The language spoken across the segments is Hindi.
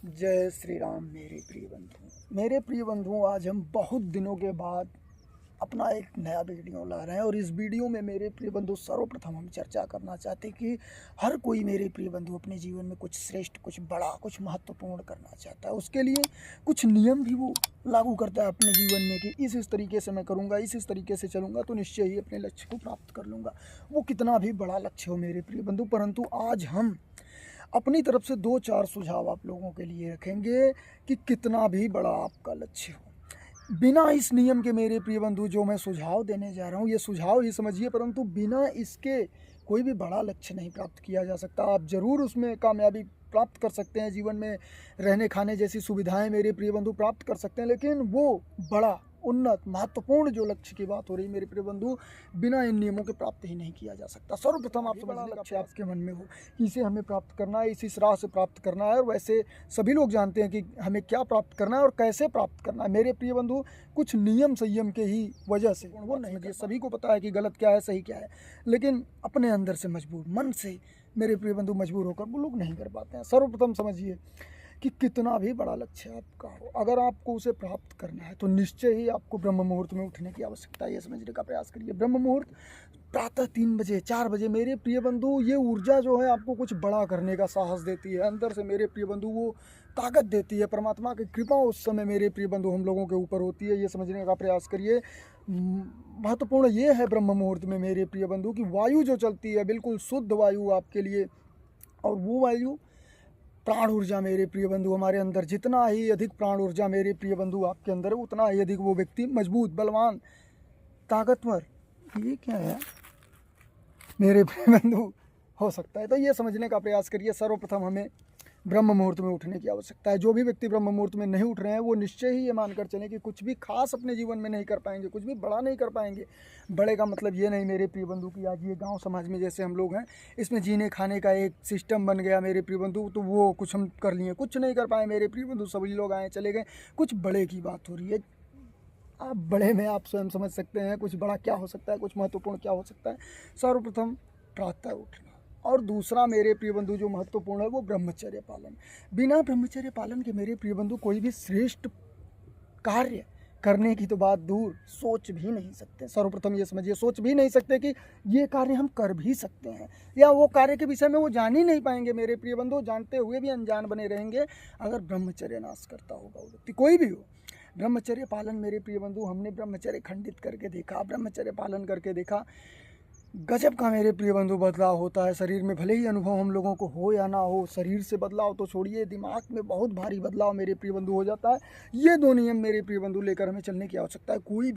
जय श्री राम मेरे प्रिय बंधुओं, आज हम बहुत दिनों के बाद अपना एक नया वीडियो ला रहे हैं। और इस वीडियो में मेरे प्रिय बंधु सर्वप्रथम हम चर्चा करना चाहते हैं कि हर कोई मेरे प्रिय बंधु अपने जीवन में कुछ श्रेष्ठ, कुछ बड़ा, कुछ महत्वपूर्ण करना चाहता है। उसके लिए कुछ नियम भी वो लागू करता है अपने जीवन में कि इस तरीके से मैं करूँगा, इस तरीके से चलूँगा तो निश्चय ही अपने लक्ष्य को प्राप्त कर लूँगा। वो कितना भी बड़ा लक्ष्य हो मेरे प्रिय बंधु, परंतु आज हम अपनी तरफ से 2-4 सुझाव आप लोगों के लिए रखेंगे कि कितना भी बड़ा आपका लक्ष्य हो। बिना इस नियम के मेरे प्रिय बंधु जो मैं सुझाव देने जा रहा हूँ, ये सुझाव ही समझिए, परंतु बिना इसके कोई भी बड़ा लक्ष्य नहीं प्राप्त किया जा सकता। आप ज़रूर उसमें कामयाबी प्राप्त कर सकते हैं, जीवन में रहने खाने जैसी सुविधाएं मेरे प्रिय बंधु प्राप्त कर सकते हैं, लेकिन वो बड़ा, उन्नत, महत्वपूर्ण जो लक्ष्य की बात हो रही है मेरे प्रिय बंधु, बिना इन नियमों के प्राप्त ही नहीं किया जा सकता। सर्वप्रथम आप बड़ा लक्ष्य आपके मन में हो कि इसे हमें प्राप्त करना है, इस राह से प्राप्त करना है। और वैसे सभी लोग जानते हैं कि हमें क्या प्राप्त करना है और कैसे प्राप्त करना है। मेरे प्रिय बंधु, कुछ नियम संयम के ही वजह से वो नहीं, सभी को पता है कि गलत क्या है, सही क्या है, लेकिन अपने अंदर से मजबूर, मन से मेरे प्रिय बंधु मजबूर होकर वो लोग नहीं कर पाते हैं। सर्वप्रथम समझिए कि कितना भी बड़ा लक्ष्य आपका हो, अगर आपको उसे प्राप्त करना है तो निश्चय ही आपको ब्रह्म मुहूर्त में उठने की आवश्यकता है। ये समझने का प्रयास करिए। ब्रह्म मुहूर्त प्रातः 3 बजे 4 बजे मेरे प्रिय बंधु, ये ऊर्जा जो है आपको कुछ बड़ा करने का साहस देती है। अंदर से मेरे प्रिय बंधु वो ताकत देती है। परमात्मा की कृपा उस समय मेरे प्रिय बंधु हम लोगों के ऊपर होती है। ये समझने का प्रयास करिए। महत्वपूर्ण ये है ब्रह्म मुहूर्त में मेरे प्रिय बंधु की वायु जो चलती है, बिल्कुल शुद्ध वायु आपके लिए, और वो वायु प्राण ऊर्जा मेरे प्रिय बंधु हमारे अंदर, जितना ही अधिक प्राण ऊर्जा मेरे प्रिय बंधु आपके अंदर है, उतना ही अधिक वो व्यक्ति मजबूत, बलवान, ताकतवर, ये क्या है मेरे प्रिय बंधु, हो सकता है। तो ये समझने का प्रयास करिए। सर्वप्रथम हमें ब्रह्म मुहूर्त में उठने की आवश्यकता है। जो भी व्यक्ति ब्रह्म मुहूर्त में नहीं उठ रहे हैं वो निश्चय ही ये मानकर चलें कि कुछ भी खास अपने जीवन में नहीं कर पाएंगे, कुछ भी बड़ा नहीं कर पाएंगे। बड़े का मतलब ये नहीं मेरे प्रिय बंधु कि आज ये गांव समाज में जैसे हम लोग हैं, इसमें जीने खाने का एक सिस्टम बन गया मेरे प्रिय बंधु, तो वो कुछ हम कर लिए, कुछ नहीं कर पाए मेरे प्रिय बंधु। सभी लोग आए चले गए। कुछ बड़े की बात हो रही है। आप बड़े में आप स्वयं समझ सकते हैं कुछ बड़ा क्या हो सकता है, कुछ महत्वपूर्ण क्या हो सकता है। सर्वप्रथम प्रातः उठना, और दूसरा मेरे प्रिय बंधु जो महत्वपूर्ण है वो ब्रह्मचर्य पालन। बिना ब्रह्मचर्य पालन के मेरे प्रिय बंधु कोई भी श्रेष्ठ कार्य करने की तो बात दूर, सोच भी नहीं सकते। सर्वप्रथम ये समझिए, सोच भी नहीं सकते कि ये कार्य हम कर भी सकते हैं, या वो कार्य के विषय में वो जान ही नहीं पाएंगे मेरे प्रिय बंधु। जानते हुए भी अनजान बने रहेंगे अगर ब्रह्मचर्य नाश करता होगा वो व्यक्ति, कोई भी हो। ब्रह्मचर्य पालन मेरे प्रिय बंधु, हमने ब्रह्मचर्य खंडित करके देखा, ब्रह्मचर्य पालन करके देखा, गजब का मेरे प्रिय बंधु बदलाव होता है शरीर में। भले ही अनुभव हम लोगों को हो या ना हो, शरीर से बदलाव तो छोड़िए, दिमाग में बहुत भारी बदलाव मेरे प्रिय बंधु हो जाता है। ये 2 नियम मेरे प्रिय बंधु लेकर हमें चलने की आवश्यकता है। कोई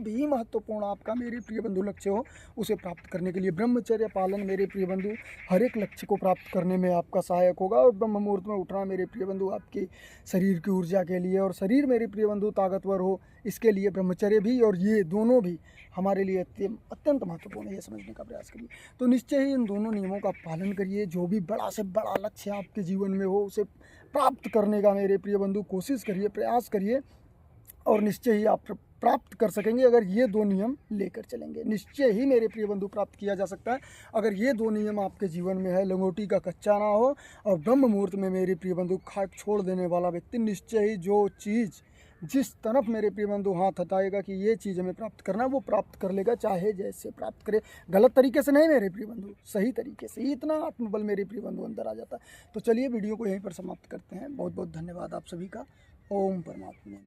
भी महत्वपूर्ण आपका मेरे प्रिय बंधु लक्ष्य हो, उसे प्राप्त करने के लिए ब्रह्मचर्य पालन मेरे प्रिय बंधु हर एक लक्ष्य को प्राप्त करने में आपका सहायक होगा। और ब्रह्म मुहूर्त में उठना मेरे प्रिय बंधु आपके शरीर की ऊर्जा के लिए, और शरीर मेरे प्रिय बंधु ताकतवर हो, इसके लिए ब्रह्मचर्य भी और ये दोनों भी हमारे लिए अत्यंत महत्वपूर्ण है। ये समझने का प्रयास करिए। तो निश्चय ही इन दोनों नियमों का पालन करिए। जो भी बड़ा से बड़ा लक्ष्य आपके जीवन में हो, उसे प्राप्त करने का मेरे प्रिय बंधु कोशिश करिए, प्रयास करिए, और निश्चय ही आप प्राप्त कर सकेंगे अगर ये 2 नियम लेकर चलेंगे। निश्चय ही मेरे प्रिय बंधु प्राप्त किया जा सकता है अगर ये 2 नियम आपके जीवन में है। लंगोटी का कच्चा ना हो, और ब्रह्म मुहूर्त में मेरे प्रिय बंधु खाट छोड़ देने वाला व्यक्ति निश्चय ही जो चीज़, जिस तरफ मेरे प्रिय बंधु हाथ हटाएगा कि ये चीज़ हमें प्राप्त करना है, वो प्राप्त कर लेगा, चाहे जैसे प्राप्त करे। गलत तरीके से नहीं मेरे प्रिय बंधु, सही तरीके से। इतना आत्मबल मेरे प्रिय बंधु अंदर आ जाता है। तो चलिए वीडियो को यहीं पर समाप्त करते हैं। बहुत बहुत धन्यवाद आप सभी का। ओम परमात्मा।